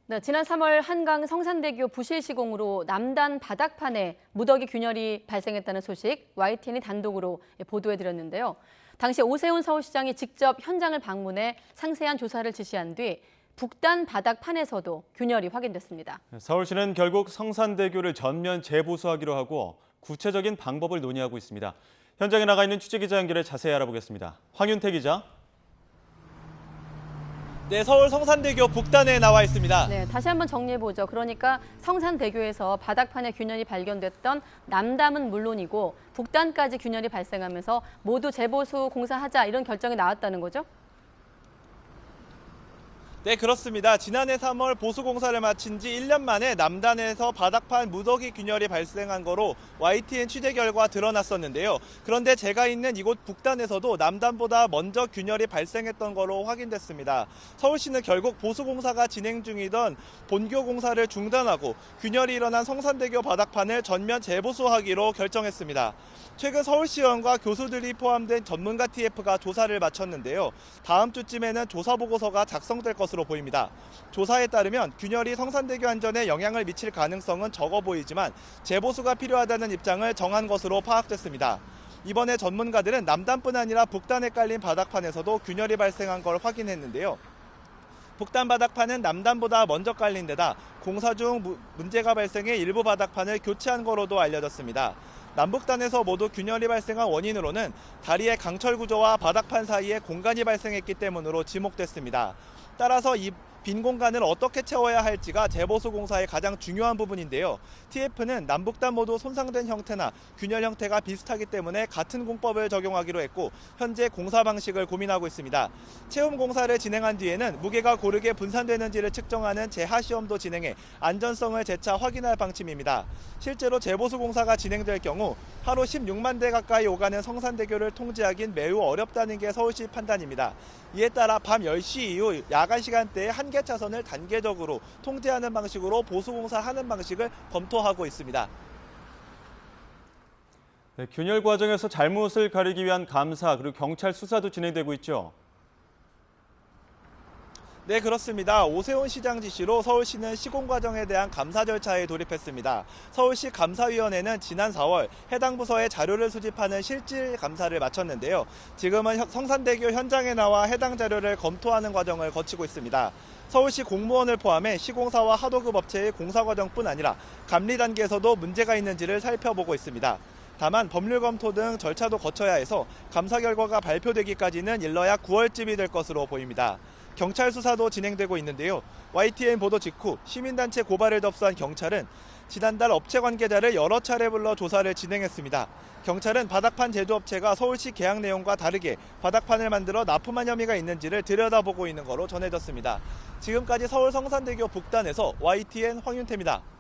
네, 지난 3월 한강 성산대교 부실 시공으로 남단 바닥판에 무더기 균열이 발생했다는 소식 YTN이 단독으로 보도해드렸는데요. 당시 오세훈 서울시장이 직접 현장을 방문해 상세한 조사를 지시한 뒤 북단 바닥판에서도 균열이 확인됐습니다. 서울시는 결국 성산대교를 전면 재보수하기로 하고 구체적인 방법을 논의하고 있습니다. 현장에 나가 있는 취재기자 연결해 자세히 알아보겠습니다. 황윤태 기자. 네, 서울 성산대교 북단에 나와 있습니다. 네, 다시 한번 정리해보죠. 그러니까 성산대교에서 바닥판에 균열이 발견됐던 남담은 물론이고 북단까지 균열이 발생하면서 모두 재보수 공사하자 이런 결정이 나왔다는 거죠? 네, 그렇습니다. 지난해 3월 보수공사를 마친 지 1년 만에 남단에서 바닥판 무더기 균열이 발생한 거로 YTN 취재 결과 드러났었는데요. 그런데 제가 있는 이곳 북단에서도 남단보다 먼저 균열이 발생했던 거로 확인됐습니다. 서울시는 결국 보수공사가 진행 중이던 본교 공사를 중단하고 균열이 일어난 성산대교 바닥판을 전면 재보수하기로 결정했습니다. 최근 서울시의원과 교수들이 포함된 전문가 TF가 조사를 마쳤는데요. 다음 주쯤에는 조사보고서가 작성될 것으로 보입니다. 조사에 따르면 균열이 성산대교 안전에 영향을 미칠 가능성은 적어 보이지만 재보수가 필요하다는 입장을 정한 것으로 파악됐습니다. 이번에 전문가들은 남단뿐 아니라 북단에 깔린 바닥판에서도 균열이 발생한 걸 확인했는데요. 북단 바닥판은 남단보다 먼저 깔린 데다 공사 중 문제가 발생해 일부 바닥판을 교체한 거로도 알려졌습니다. 남북단에서 모두 균열이 발생한 원인으로는 다리의 강철 구조와 바닥판 사이에 공간이 발생했기 때문으로 지목됐습니다. 따라서 이 빈 공간을 어떻게 채워야 할지가 재보수 공사의 가장 중요한 부분인데요. TF는 남북단 모두 손상된 형태나 균열 형태가 비슷하기 때문에 같은 공법을 적용하기로 했고 현재 공사 방식을 고민하고 있습니다. 체험 공사를 진행한 뒤에는 무게가 고르게 분산되는지를 측정하는 재하 시험도 진행해 안전성을 재차 확인할 방침입니다. 실제로 재보수 공사가 진행될 경우 하루 16만 대 가까이 오가는 성산대교를 통제하긴 매우 어렵다는 게 서울시 판단입니다. 이에 따라 밤 10시 이후 야간 시간대에 한 개 차선을 단계적으로 통제하는 방식으로 보수공사하는 방식을 검토하고 있습니다. 네, 균열 과정에서 잘못을 가리기 위한 감사 그리고 경찰 수사도 진행되고 있죠. 네, 그렇습니다. 오세훈 시장 지시로 서울시는 시공 과정에 대한 감사 절차에 돌입했습니다. 서울시 감사위원회는 지난 4월 해당 부서에 자료를 수집하는 실질 감사를 마쳤는데요. 지금은 성산대교 현장에 나와 해당 자료를 검토하는 과정을 거치고 있습니다. 서울시 공무원을 포함해 시공사와 하도급 업체의 공사 과정뿐 아니라 감리 단계에서도 문제가 있는지를 살펴보고 있습니다. 다만 법률 검토 등 절차도 거쳐야 해서 감사 결과가 발표되기까지는 일러야 9월쯤이 될 것으로 보입니다. 경찰 수사도 진행되고 있는데요. YTN 보도 직후 시민단체 고발을 접수한 경찰은 지난달 업체 관계자를 여러 차례 불러 조사를 진행했습니다. 경찰은 바닥판 제조업체가 서울시 계약 내용과 다르게 바닥판을 만들어 납품한 혐의가 있는지를 들여다보고 있는 거로 전해졌습니다. 지금까지 서울 성산대교 북단에서 YTN 황윤태입니다.